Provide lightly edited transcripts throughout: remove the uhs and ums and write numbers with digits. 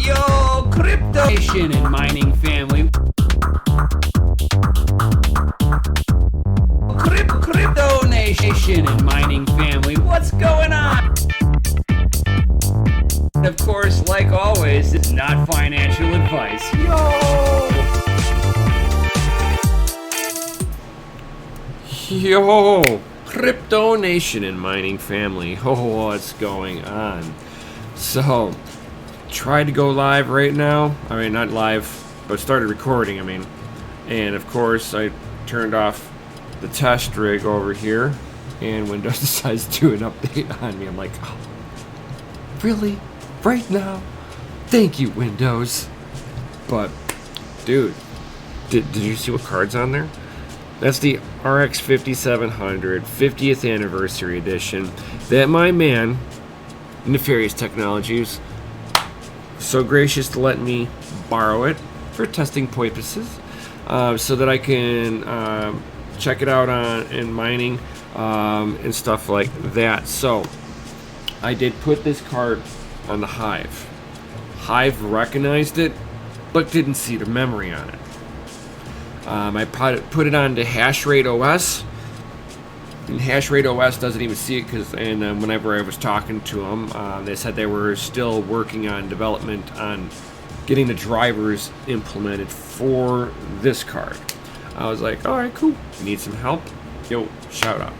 Yo, crypto nation and mining family. Crypto nation and mining family. What's going on? Of course, like always, it's not financial advice. Yo, crypto nation and mining family. Oh, what's going on? So, tried to go live right now. I mean, not live, but started recording, And of course, I turned off the test rig over here, and Windows decides to do an update on me. I'm like, oh, really? Right now? Thank you, Windows. But, dude, did you see what card's on there? That's the RX 5700 50th Anniversary Edition that my man, Nefarious Technologies, so gracious to let me borrow it for testing purposes, so that I can check it out in mining and stuff like that. So I did put this card on the Hive. Hive recognized it, but didn't see the memory on it. I put it onto Hashrate OS, and Hashrate OS doesn't even see it because, whenever I was talking to them, they said they were still working on development on getting the drivers implemented for this card. I was like, all right, cool. Need some help? Yo, shout out.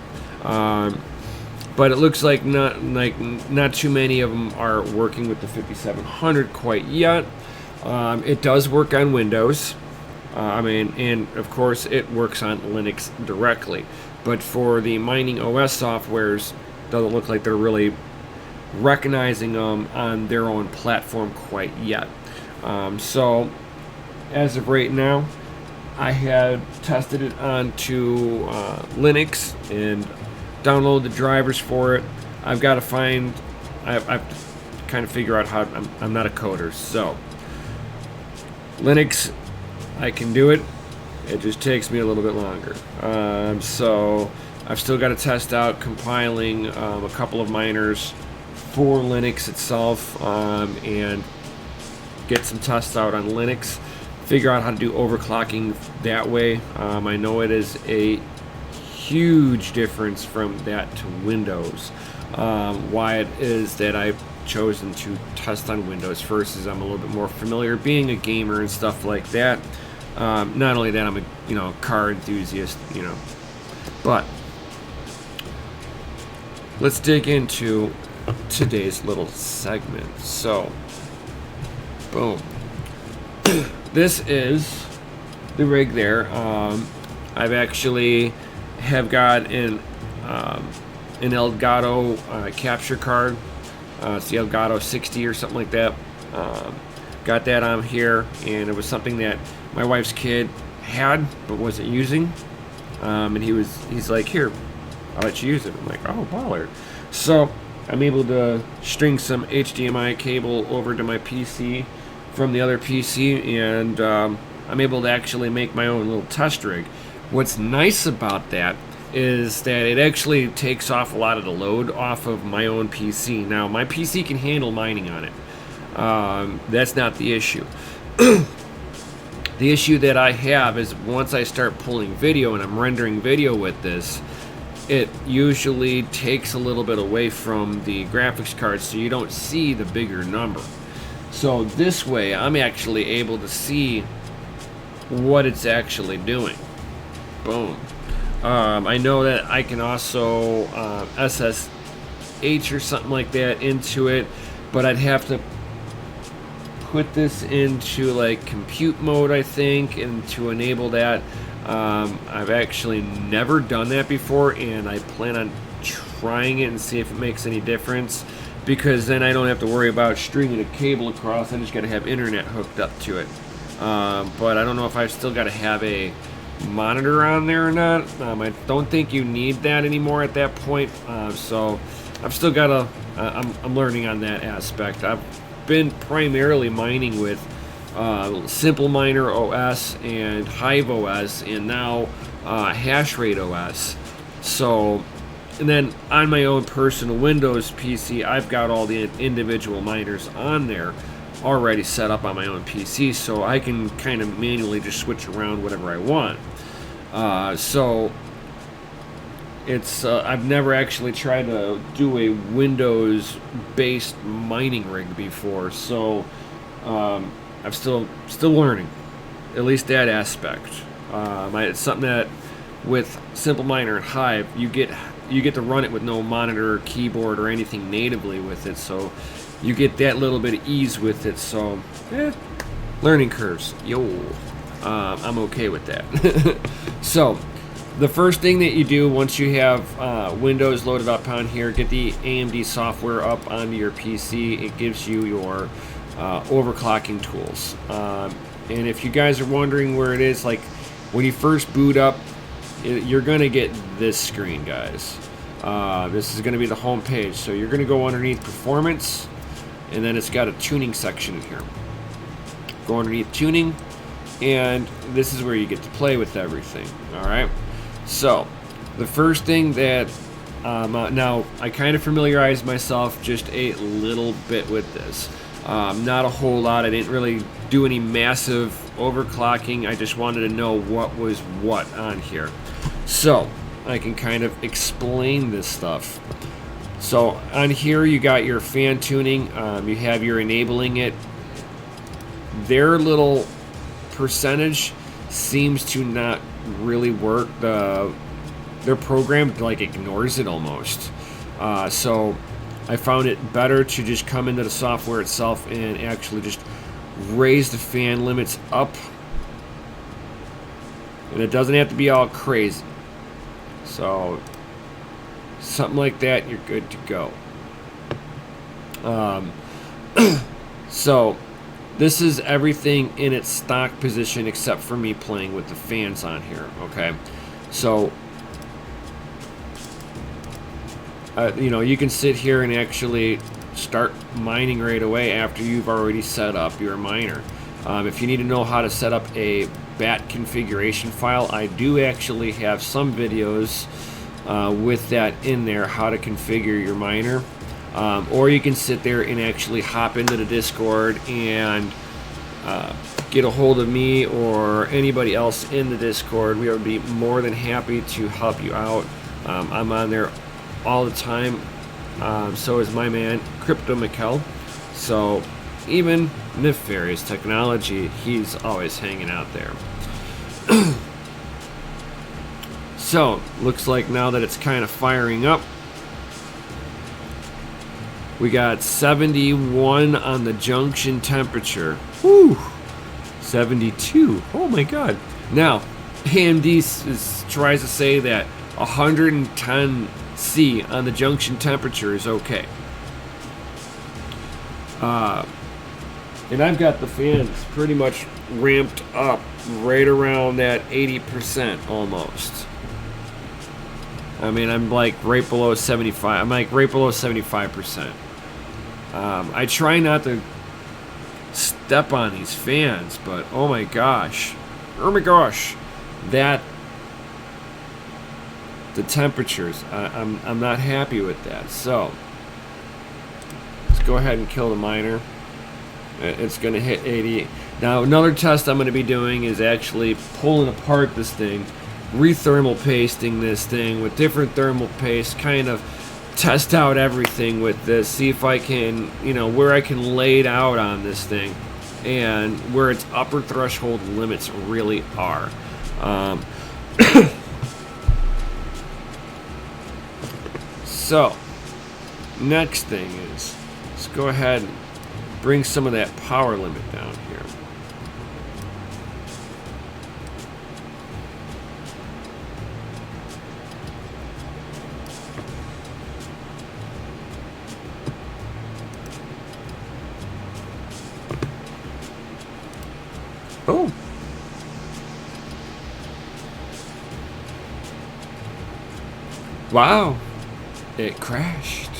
But it looks like not too many of them are working with the 5700 quite yet. It does work on Windows. And of course it works on Linux directly, but for the mining OS softwares, doesn't look like they're really recognizing them on their own platform quite yet. So as of right now, I had tested it onto Linux and download the drivers for it. I've got to find, I've to kind of figure out how, I'm not a coder, so Linux, I can do it. It just takes me a little bit longer. So I've still got to test out compiling a couple of miners for Linux itself, and get some tests out on Linux. Figure out how to do overclocking that way. I know it is a huge difference from that to Windows. Why it is that I've chosen to test on Windows first is I'm a little bit more familiar being a gamer and stuff like that. Not only that, I'm a car enthusiast, but let's dig into today's little segment. So, boom. This is the rig there. I've actually have got an Elgato capture card. It's the Elgato 60 or something like that. Got that on here, and it was something that my wife's kid had but wasn't using, and he's like, here, I'll let you use it. I'm like, oh, baller. So I'm able to string some HDMI cable over to my PC from the other PC, and I'm able to actually make my own little test rig. What's nice about that is that it actually takes off a lot of the load off of my own PC. Now, my PC can handle mining on it. That's not the issue. The issue that I have is once I start pulling video and I'm rendering video with this, it usually takes a little bit away from the graphics card, so you don't see the bigger number. So this way, I'm actually able to see what it's actually doing. Boom. I know that I can also SSH or something like that into it, but I'd have to put this into like compute mode, I think, and to enable that. I've actually never done that before, and I plan on trying it and see if it makes any difference, because then I don't have to worry about stringing a cable across. I just got to have internet hooked up to it. But I don't know if I've still got to have a monitor on there or not. I don't think you need that anymore at that point. So I've still got to, I'm learning on that aspect. I've been primarily mining with Simple Miner OS and Hive OS, and now Hashrate OS. So, and then on my own personal Windows PC, I've got all the individual miners on there. already set up on my own PC, so I can kind of manually just switch around whatever I want. So it's I've never actually tried to do a Windows-based mining rig before, so I'm still learning, at least that aspect. It's something that with Simple Miner and Hive, you get to run it with no monitor or keyboard or anything natively with it, so you get that little bit of ease with it. So learning curves, I'm okay with that. So the first thing that you do once you have Windows loaded up on here, get the AMD software up onto your PC. It gives you your overclocking tools. And if you guys are wondering where it is, like when you first boot up, you're going to get this screen, guys. This is going to be the home page. So you're going to go underneath Performance, and then it's got a tuning section in here. Go underneath Tuning, and this is where you get to play with everything. Alright? So, the first thing that, now, I kind of familiarized myself just a little bit with this. Not a whole lot. I didn't really do any massive overclocking. I just wanted to know what was what on here. So, I can kind of explain this stuff. So, on here you got your fan tuning. You have your enabling it. Their little percentage seems to not really work. Their program like ignores it almost. So I found it better to just come into the software itself and actually just raise the fan limits up, and it doesn't have to be all crazy. So something like that, you're good to go. So this is everything in its stock position except for me playing with the fans on here, okay? So, you can sit here and actually start mining right away after you've already set up your miner. If you need to know how to set up a bat configuration file, I do actually have some videos with that in there, how to configure your miner. Or you can sit there and actually hop into the Discord and get a hold of me or anybody else in the Discord. We would be more than happy to help you out. I'm on there all the time. So is my man, Crypto Mikkel. So even Nefarious Technology, he's always hanging out there. So, looks like now that it's kind of firing up, we got 71 on the junction temperature. Whew! 72. Oh my god. Now, AMD tries to say that 110 C on the junction temperature is okay. And I've got the fans pretty much ramped up right around that 80% almost. I mean, I'm like right below 75. I'm like right below 75%. I try not to step on these fans, but oh my gosh, that the temperatures, I'm not happy with that. So let's go ahead and kill the miner. It's going to hit 80. Now another test I'm going to be doing is actually pulling apart this thing, re-thermal pasting this thing with different thermal paste, kind of test out everything with this, see if I can, where I can lay it out on this thing and where its upper threshold limits really are. So next thing is, let's go ahead and bring some of that power limit down here. Oh. Wow. It crashed.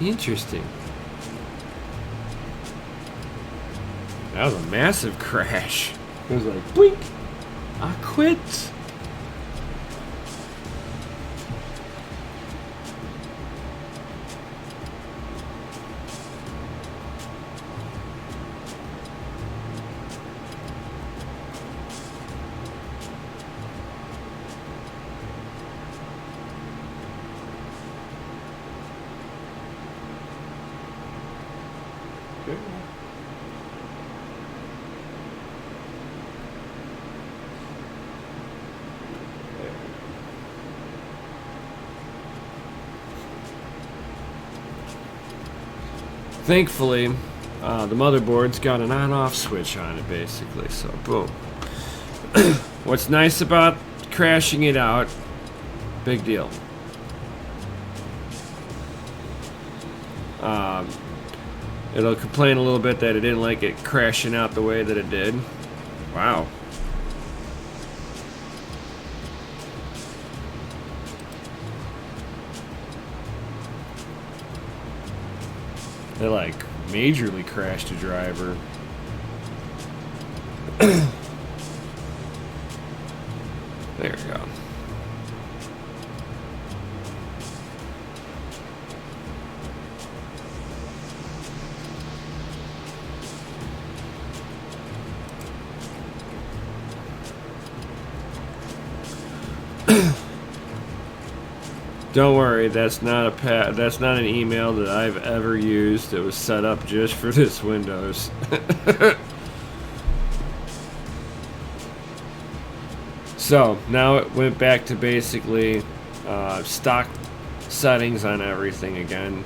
Interesting. That was a massive crash. It was like, blink. I quit. Okay. Thankfully, the motherboard's got an on-off switch on it, basically. So, boom. What's nice about crashing it out? Big deal. It'll complain a little bit that it didn't like it crashing out the way that it did. Wow. They like majorly crashed a driver. There we go. Don't worry, that's not an email that I've ever used. It was set up just for this Windows. So now it went back to basically stock settings on everything again.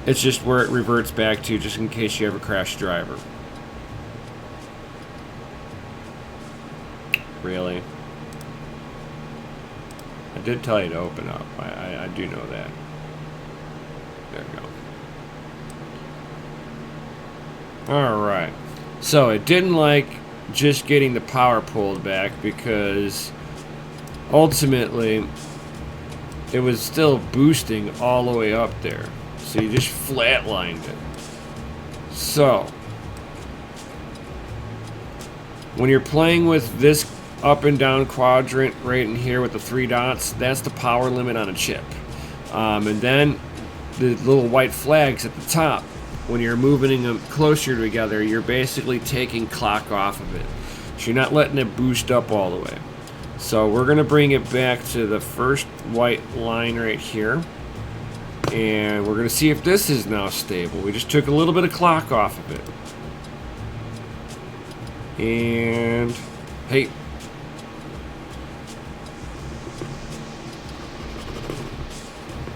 It's just where it reverts back to, just in case you ever crash a driver. Really? I did tell you to open up. I do know that. There we go. Alright. So it didn't like just getting the power pulled back because ultimately it was still boosting all the way up there. So you just flatlined it. So when you're playing with this up and down quadrant right in here with the 3 dots, that's the power limit on a chip. And then the little white flags at the top, when you're moving them closer together, you're basically taking clock off of it. So you're not letting it boost up all the way. So we're going to bring it back to the first white line right here. And we're going to see if this is now stable. We just took a little bit of clock off of it. And hey,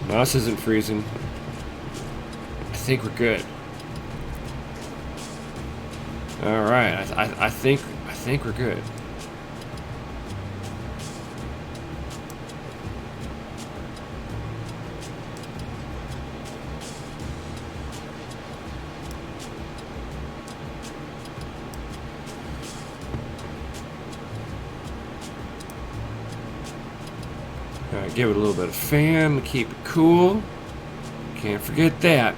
mouse isn't freezing. I think we're good. All right, I think we're good. All right, give it a little bit of fan to keep it cool. Can't forget that.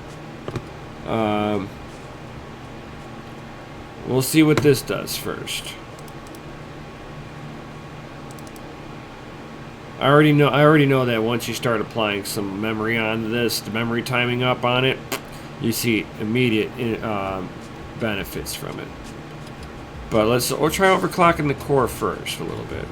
We'll see what this does first. I already know that once you start applying some memory onto this, the memory timing up on it, you see immediate benefits from it. But we'll try overclocking the core first a little bit.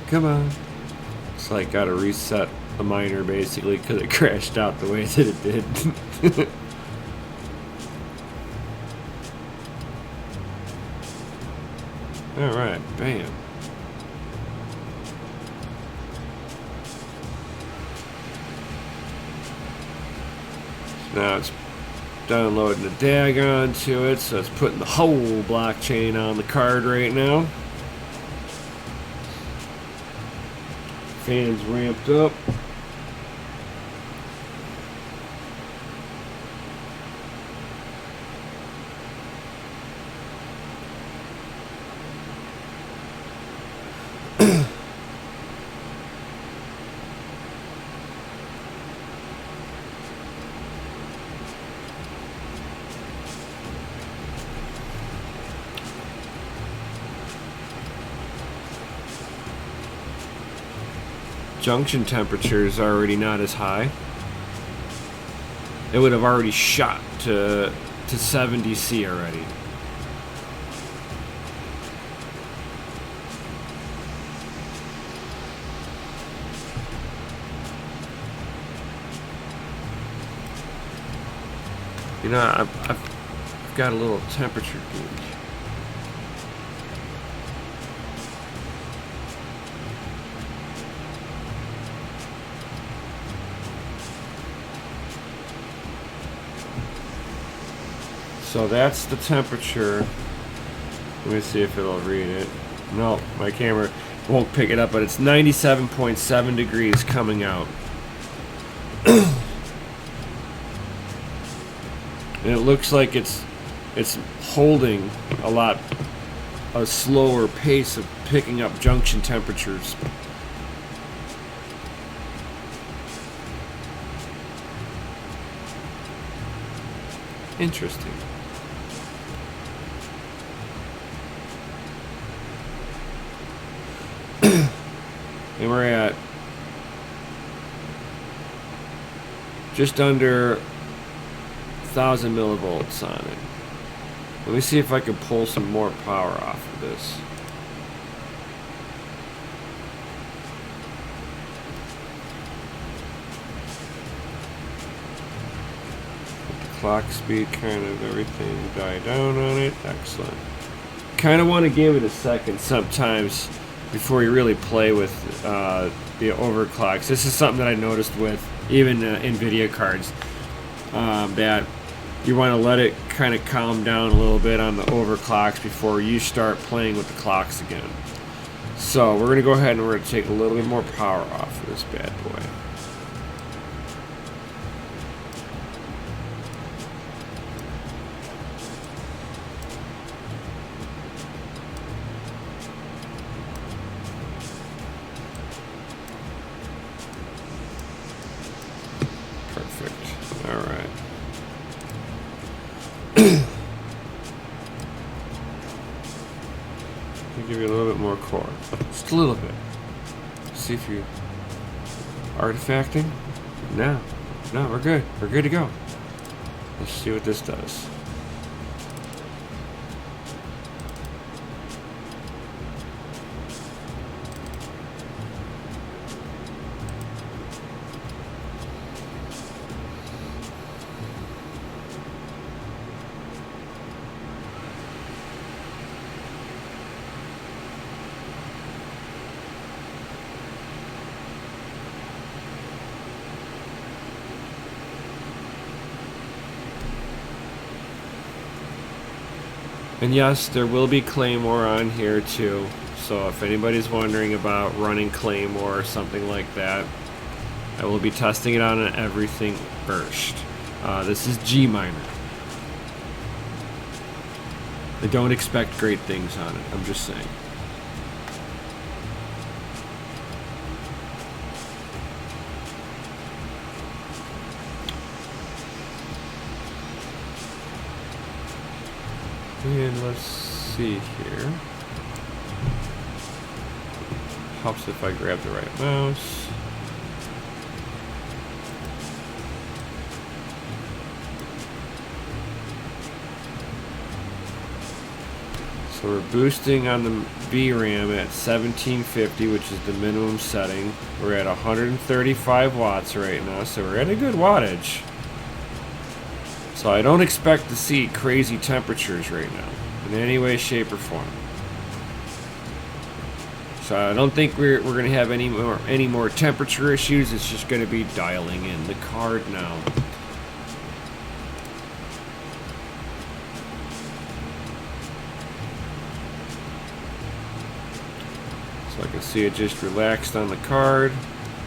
Come on. It's like gotta reset the miner basically because it crashed out the way that it did. Alright, bam. So now it's downloading the DAG onto it, so it's putting the whole blockchain on the card right now. Fans ramped up. junction temperature is already not as high. It would have already shot to 70 C already. You know, I've got a little temperature gauge. So that's the temperature. Let me see if it'll read it. No, my camera won't pick it up, but it's 97.7 degrees coming out. And it looks like it's holding a slower pace of picking up junction temperatures. Interesting. And we're at just under 1,000 millivolts on it. Let me see if I can pull some more power off of this. Let the clock speed, kind of everything die down on it. Excellent. Kind of want to give it a second sometimes before you really play with the overclocks. This is something that I noticed with even NVIDIA cards, that you want to let it kind of calm down a little bit on the overclocks before you start playing with the clocks again. So we're going to go ahead and we're going to take a little bit more power off of this bad boy. Give you a little bit more core. Just a little bit. See if you artifacting. No, we're good. We're good to go. Let's see what this does. And yes, there will be Claymore on here too. So if anybody's wondering about running Claymore or something like that, I will be testing it on everything first. This is G minor. I don't expect great things on it, I'm just saying. And let's see here. Helps if I grab the right mouse. So we're boosting on the VRAM at 1750, which is the minimum setting. We're at 135 watts right now, so we're at a good wattage. So I don't expect to see crazy temperatures right now, in any way, shape, or form. So I don't think we're going to have any more temperature issues. It's just going to be dialing in the card now. So I can see it just relaxed on the card.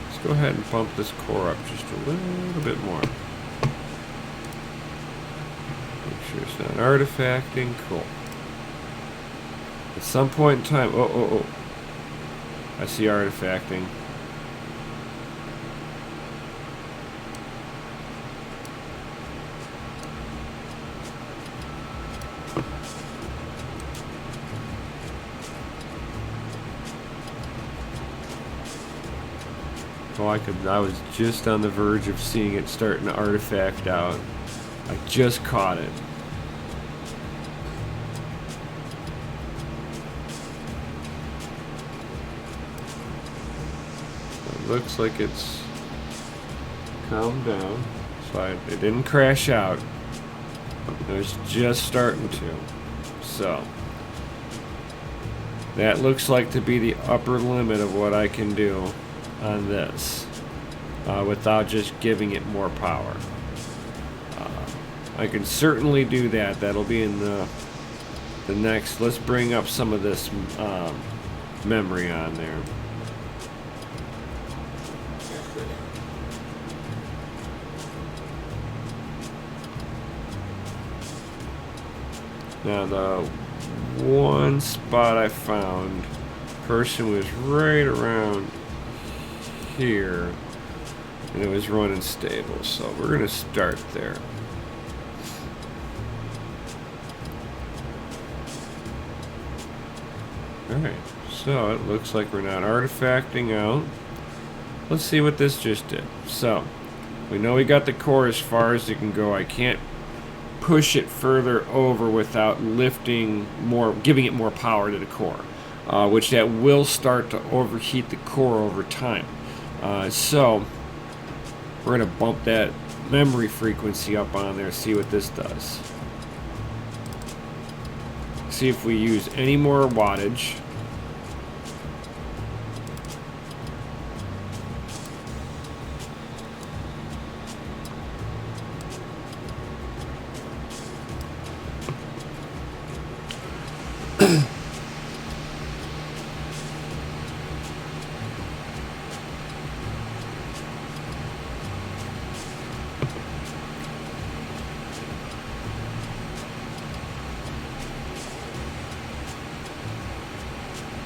Let's go ahead and bump this core up just a little bit more. It's not artifacting. Cool. At some point in time, oh, I see artifacting. Oh, I was just on the verge of seeing it starting to artifact out. I just caught it. It looks like it's calmed down. So it didn't crash out. It was just starting to. So that looks like to be the upper limit of what I can do on this without just giving it more power. I can certainly do that. That'll be in the next. Let's bring up some of this memory on there. Now the one spot I found, person was right around here, and it was running stable. So we're gonna start there. Alright, so it looks like we're not artifacting out. Let's see what this just did. So, we know we got the core as far as it can go. I can't push it further over without lifting more, giving it more power to the core, which that will start to overheat the core over time. So, we're going to bump that memory frequency up on there, see what this does. See if we use any more wattage.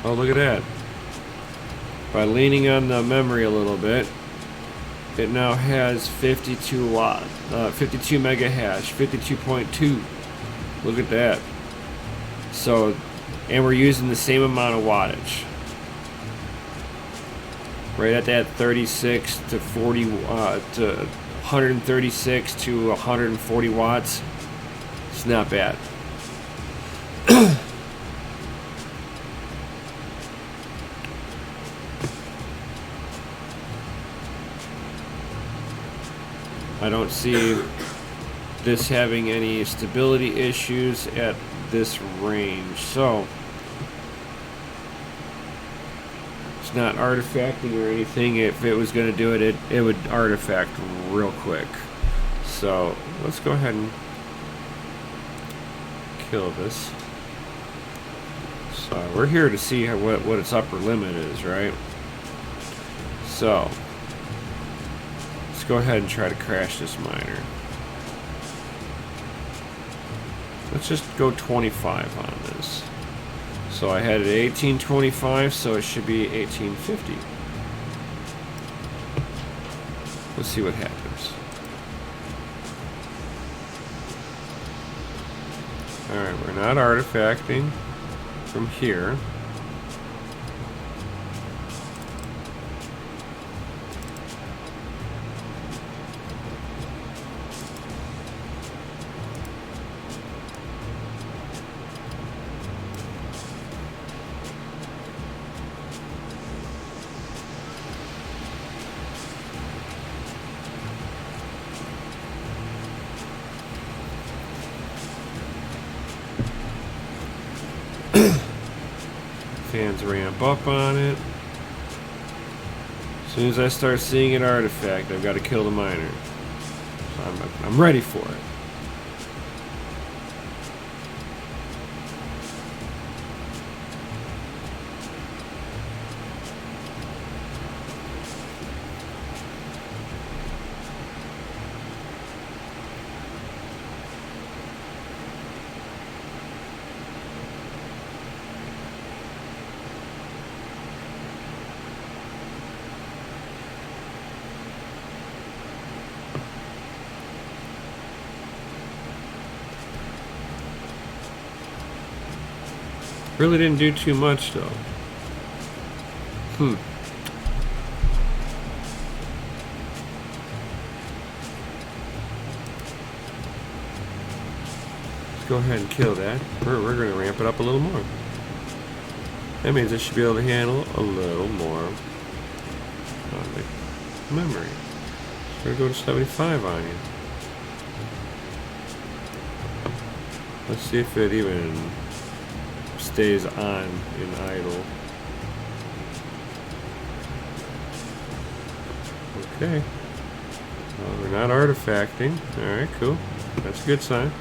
Oh, look at that. By leaning on the memory a little bit, it now has 52 mega hash, 52.2. Look at that. So, and we're using the same amount of wattage. Right at that 36 to 40 to 136 to 140 watts. It's not bad. I don't see this having any stability issues at this range, so it's not artifacting or anything. If it was going to do it, it would artifact real quick. So let's go ahead and kill this. So we're here to see what its upper limit is, right? So let's go ahead and try to crash this miner. Let's just go 25 on this. So I had it at 1825, so it should be 1850. Let's see what happens. Alright, we're not artifacting from here. Fans ramp up on it. As soon as I start seeing an artifact, I've got to kill the miner. So I'm ready for it. Really didn't do too much though. go ahead and kill that. We're going to ramp it up a little more. That means it should be able to handle a little more on the memory. It's going to go to 75 on you. Let's see if it even stays on in idle. Okay. Well, we're not artifacting. Alright, cool. That's a good sign.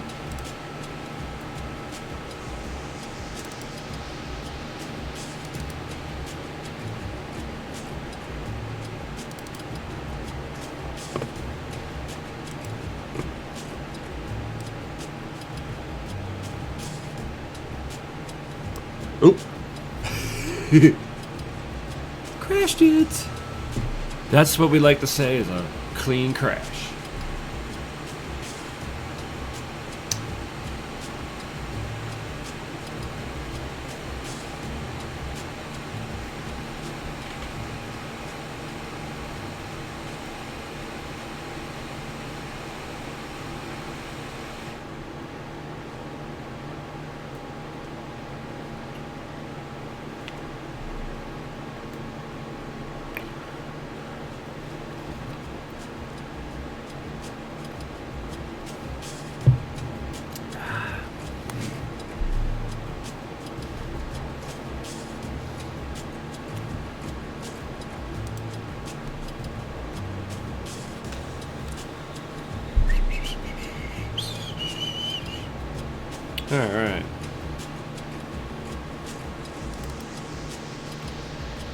Oop. Crashed it. That's what we like to say is a clean crash. Alright.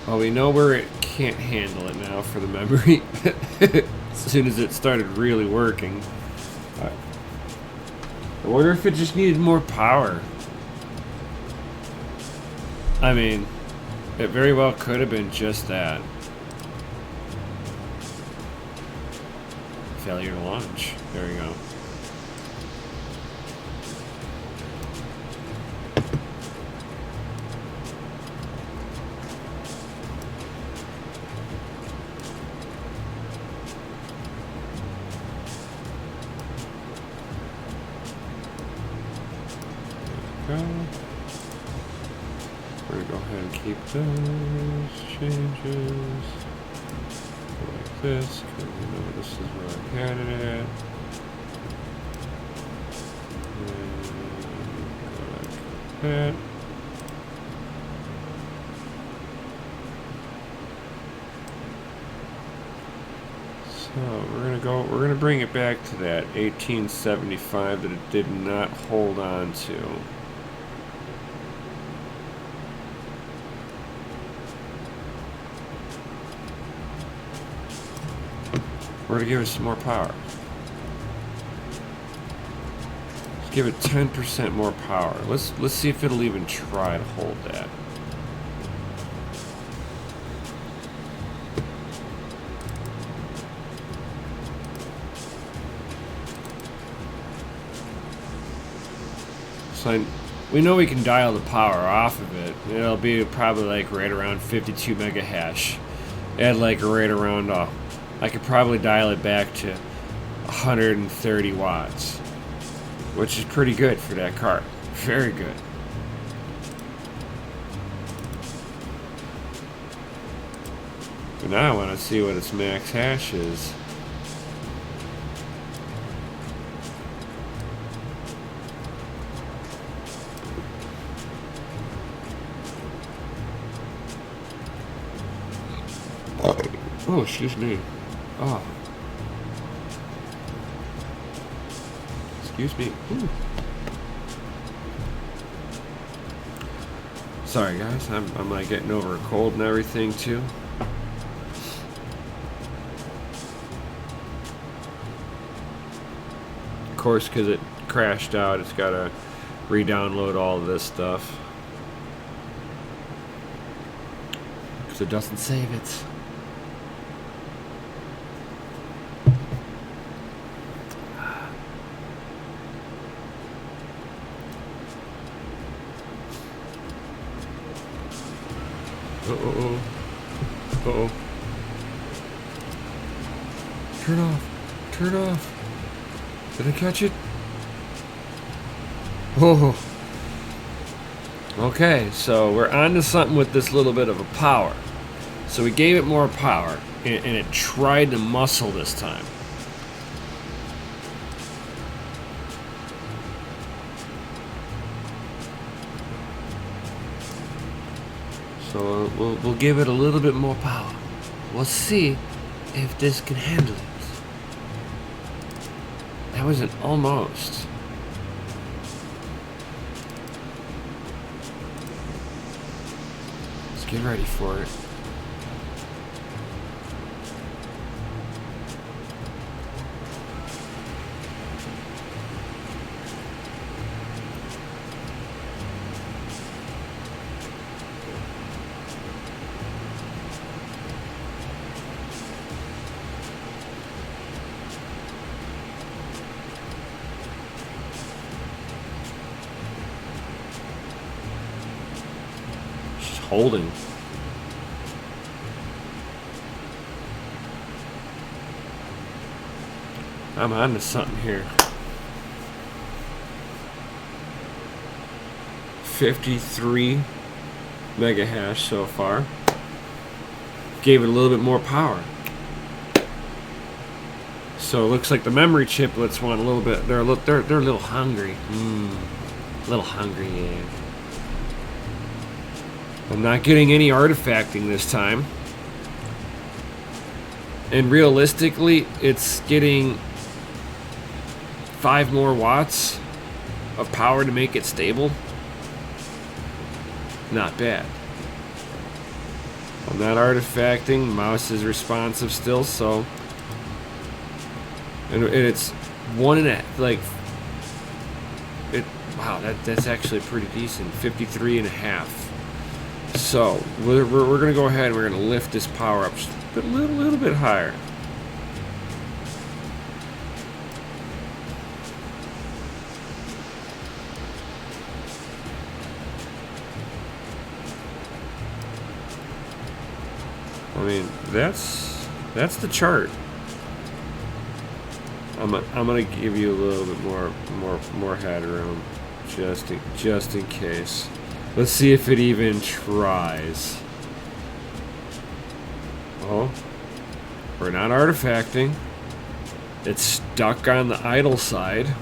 Well, we know where it can't handle it now for the memory. As soon as it started really working. Right. I wonder if it just needed more power. I mean, it very well could have been just that. Failure to launch. There we go. We're going to go ahead and keep those changes like this, because we know this is where I had it at. And go like that. So we're gonna bring it back to that 1875 that it did not hold on to. We're gonna give it some more power. Let's give it 10% more power. Let's see if it'll even try to hold that. So we know we can dial the power off of it. It'll be probably like right around 52 mega hash. At like right around I could probably dial it back to 130 watts, which is pretty good for that card. Very good. But now I want to see what its max hash is. Oh, excuse me. Oh. Excuse me. Ooh. Sorry, guys. I'm like getting over a cold and everything too. Of course, because it crashed out, it's got to re-download all of this stuff. Because it doesn't save it. Uh-oh. Uh-oh. Turn off. Turn off. Did I catch it? Oh. Okay, so we're on to something with this little bit of a power. So we gave it more power, and it tried to muscle this time. So we'll give it a little bit more power. We'll see if this can handle it. That was an almost. Let's get ready for it. Holding. I'm on to something here. 53 mega hash so far. Gave it a little bit more power. So it looks like the memory chiplets want a little bit. They're a little hungry. A little hungry, yeah. I'm not getting any artifacting this time. And realistically, it's getting 5 more watts of power to make it stable. Not bad. I'm not artifacting. Mouse is responsive still, so. And it's 1.5, like. Wow, that's actually pretty decent. 53.5. So we're going to go ahead and we're going to lift this power up just a little bit higher. I mean, that's the chart. I'm going to give you a little bit more headroom just in case. Let's see if it even tries. Oh, we're not artifacting. It's stuck on the idle side.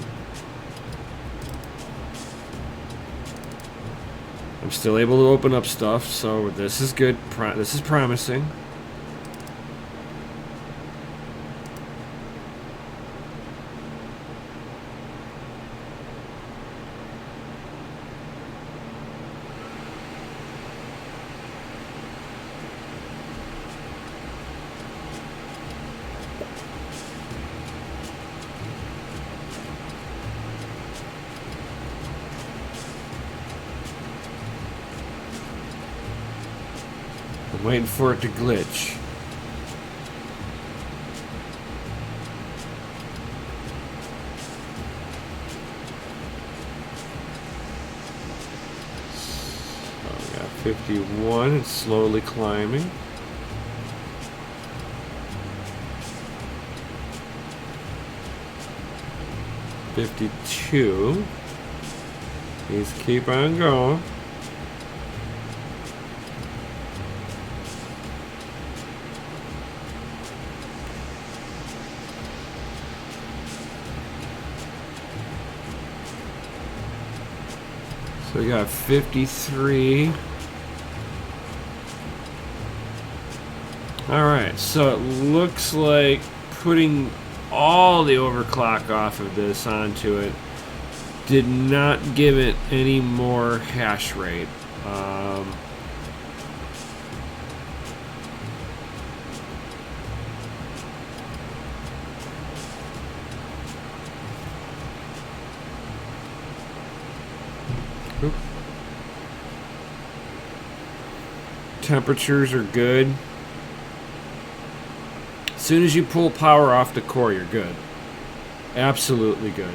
I'm still able to open up stuff, so this is good. This is promising. I'm waiting for it to glitch. So we got 51. It's slowly climbing. $52. Please keep on going. So we got 53. Alright, so it looks like putting all the overclock off of this onto it did not give it any more hash rate. Oop. Temperatures are good. As soon as you pull power off the core, you're good. Absolutely good.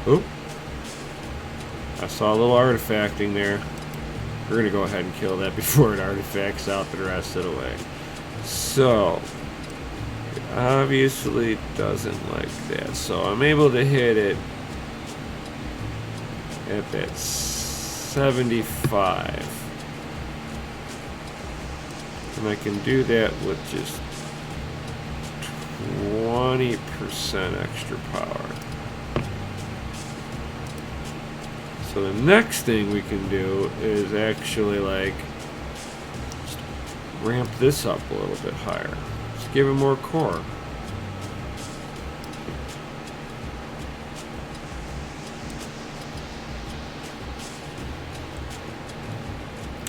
Oop. I saw a little artifacting there. We're going to go ahead and kill that before it artifacts out the rest of the way. So, obviously doesn't like that. So I'm able to hit it at that 75. And I can do that with just 20% extra power. So the next thing we can do is actually like just ramp this up a little bit higher. Just give it more core.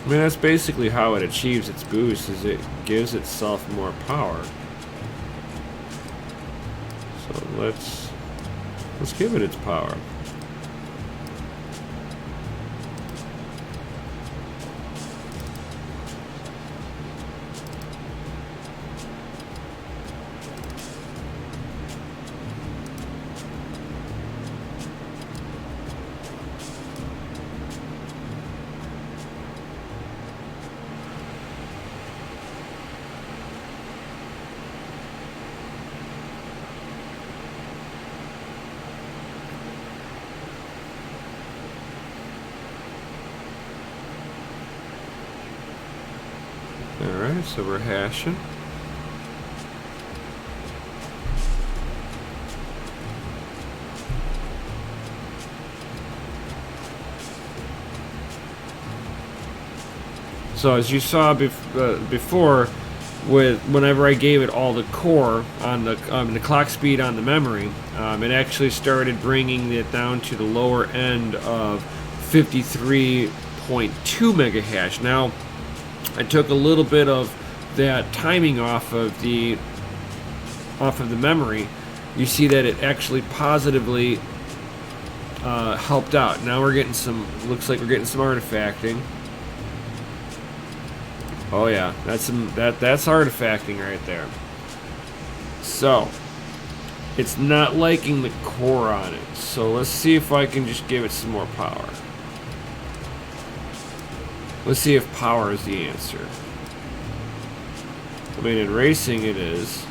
I mean, that's basically how it achieves its boost, is it gives itself more power. So let's give it its power. Alright, so we're hashing. So as you saw before, whenever I gave it all the core on the clock speed on the memory, it actually started bringing it down to the lower end of 53.2 megahash. Now, I took a little bit of that timing off of the memory. You see that it actually positively helped out. Now we're getting some. Looks like we're getting some artifacting. Oh yeah, that's artifacting right there. So it's not liking the core on it. So let's see if I can just give it some more power. Let's see if power is the answer. I mean, in racing it is.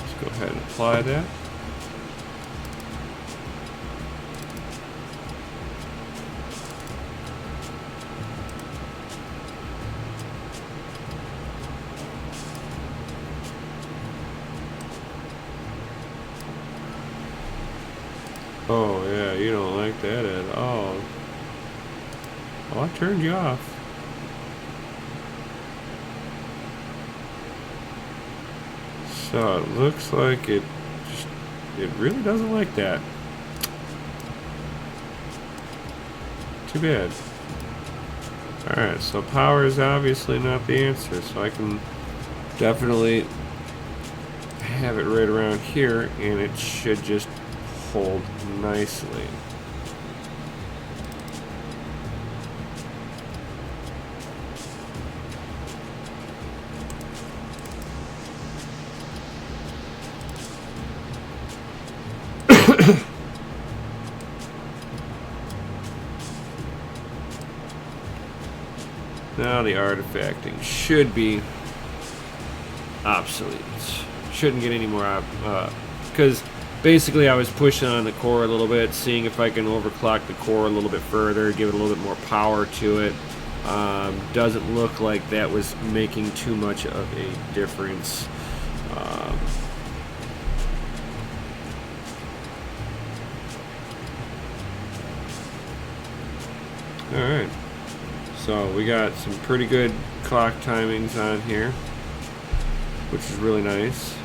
Let's go ahead and apply that. Oh yeah, you don't like that at all. Oh, I turned you off. So it looks like it really doesn't like that. Too bad. Alright, so power is obviously not the answer, so I can definitely have it right around here and it should just hold nicely. Now the artifacting should be obsolete. Shouldn't get any more because basically I was pushing on the core a little bit, seeing if I can overclock the core a little bit further, give it a little bit more power to it. Doesn't look like that was making too much of a difference. Alright, so we got some pretty good clock timings on here, which is really nice.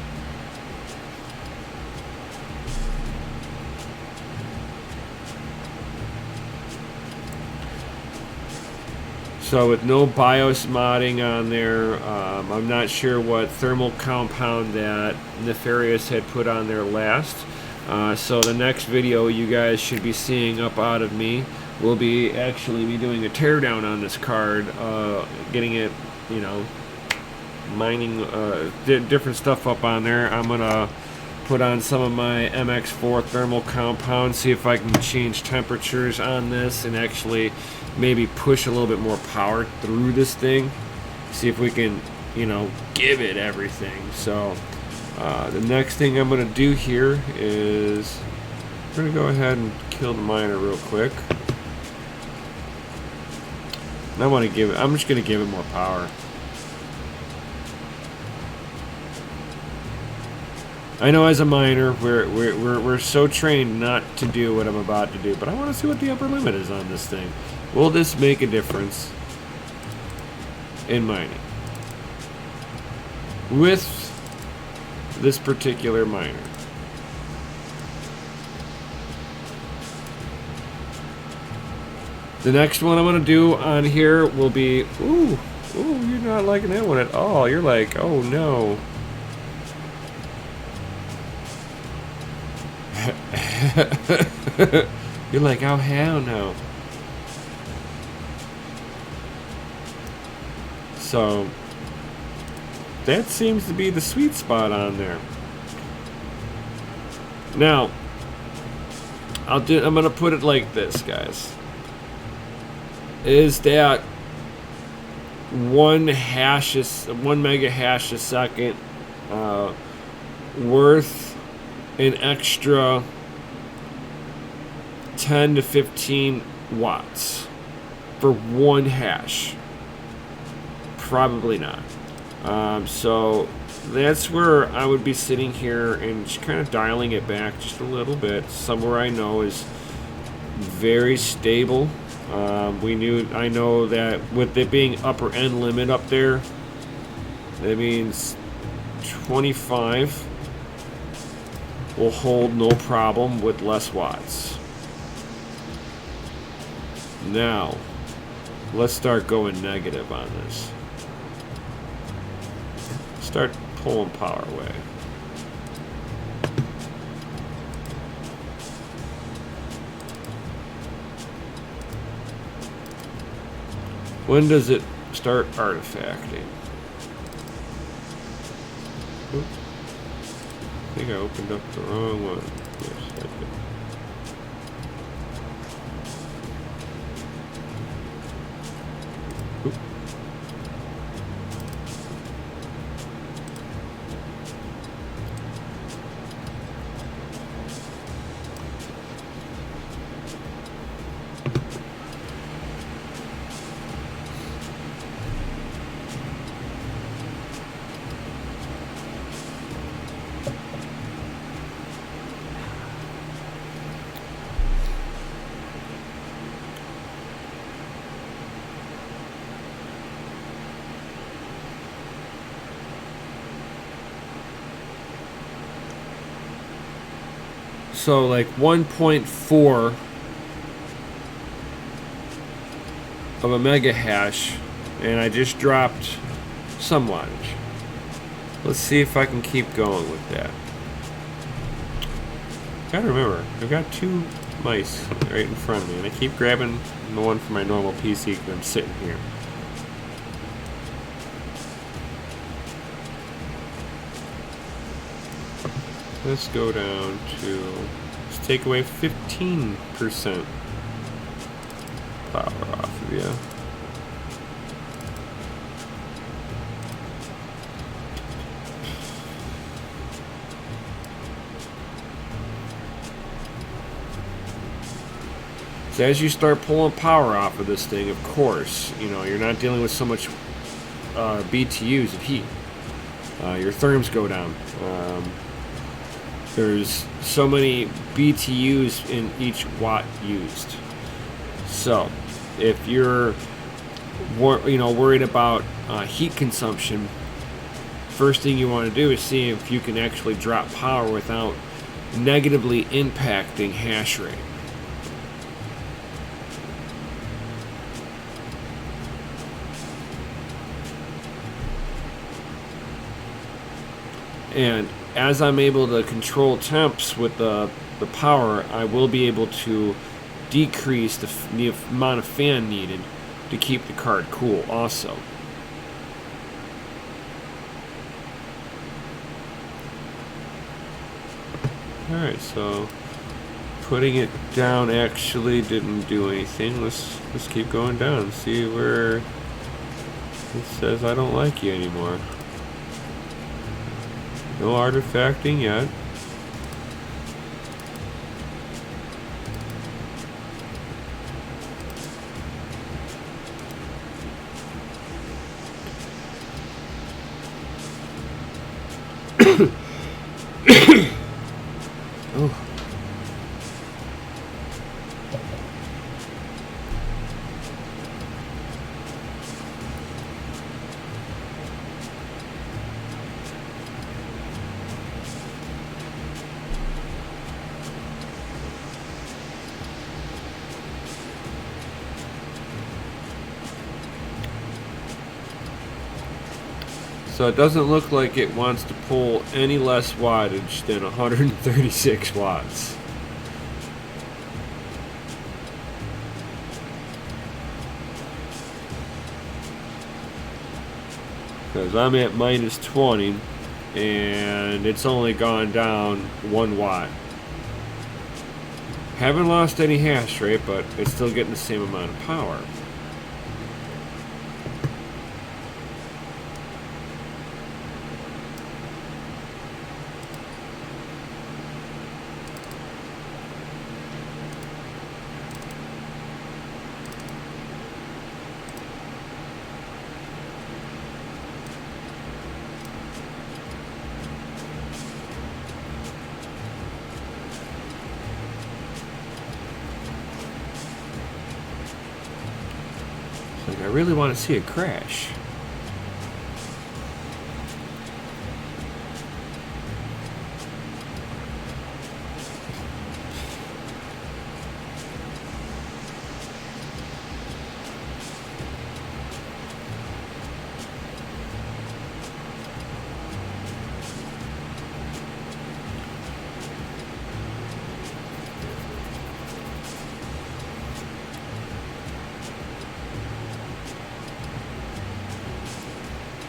So with no BIOS modding on there, I'm not sure what thermal compound that Nefarious had put on there last. So the next video you guys should be seeing up out of me will be actually me doing a teardown on this card, getting it, you know, mining different stuff up on there. I'm gonna put on some of my MX4 thermal compound, see if I can change temperatures on this and actually maybe push a little bit more power through this thing. see if we can, you know, give it everything. So the next thing I'm going to do here is I'm going to go ahead and kill the miner real quick. And I'm just going to give it more power. I know as a miner, we're so trained not to do what I'm about to do, but I want to see what the upper limit is on this thing. Will this make a difference in mining with this particular miner? The next one I'm going to do on here will be, ooh, you're not liking that one at all. You're like, oh no. You're like, oh hell no. So that seems to be the sweet spot on there. Now I'm gonna put it like this, guys. Is that 1 mega hash a second worth an extra 10 to 15 watts for 1 hash? Probably not. So that's where I would be sitting here and just kind of dialing it back just a little bit, somewhere I know is very stable. I know that with it being upper end limit up there, that means 25 will hold no problem with less watts. Now, let's start going negative on this. Start pulling power away. When does it start artifacting? Oops. I think I opened up the wrong one. Yes, I did. Oop. So like 1.4 of a mega hash, and I just dropped some wattage. Let's see if I can keep going with that. Gotta remember, I've got 2 mice right in front of me, and I keep grabbing the one for my normal PC because I'm sitting here. Let's go down to, let's take away 15% power off of you. So as you start pulling power off of this thing, of course, you know, you're not dealing with so much BTUs of heat. Your therms go down. There's so many BTUs in each watt used. So, if you're, worried about heat consumption, first thing you want to do is see if you can actually drop power without negatively impacting hash rate. And as I'm able to control temps with the power, I will be able to decrease the amount of fan needed to keep the card cool also. Alright, so putting it down actually didn't do anything. Let's keep going down and see where It says I don't like you anymore. No artifacting yet. Oh. So it doesn't look like it wants to pull any less wattage than 136 watts. Because I'm at minus 20 and it's only gone down 1 watt. Haven't lost any hash rate, but it's still getting the same amount of power. Like, I really want to see it crash.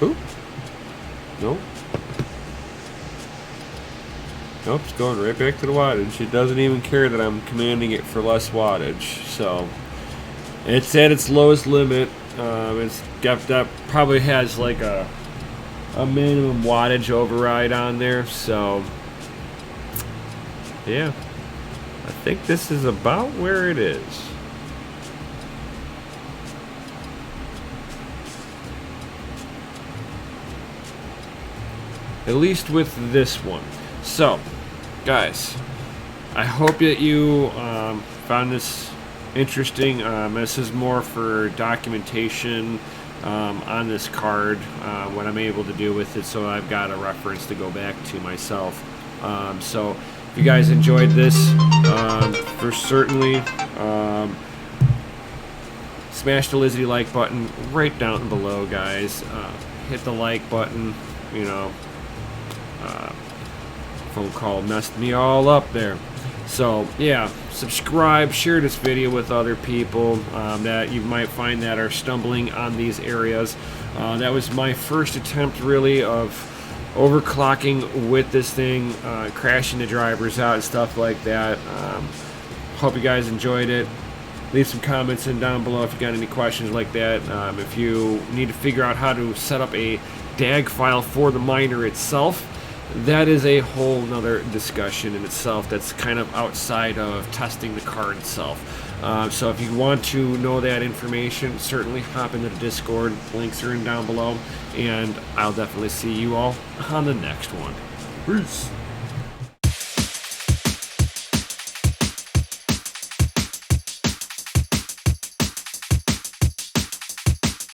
Oop. Nope. Nope, it's going right back to the wattage. It doesn't even care that I'm commanding it for less wattage. So it's at its lowest limit. It's got that probably has like a minimum wattage override on there. So yeah, I think this is about where it is. At least with this one. So, guys, I hope that you found this interesting. This is more for documentation on this card, what I'm able to do with it, so I've got a reference to go back to myself. So, if you guys enjoyed this, for certainly smash the Lizzie like button right down below, guys. Hit the like button, you know. Phone call messed me all up there. So yeah, subscribe, share this video with other people that you might find that are stumbling on these areas. That was my first attempt really of overclocking with this thing, crashing the drivers out and stuff like that. Hope you guys enjoyed it. Leave some comments in down below if you got any questions like that. If you need to figure out how to set up a DAG file for the miner itself, that is a whole nother discussion in itself. That's kind of outside of testing the card itself. So if you want to know that information, certainly hop into the Discord. Links are in down below, and I'll definitely see you all on the next one. Peace.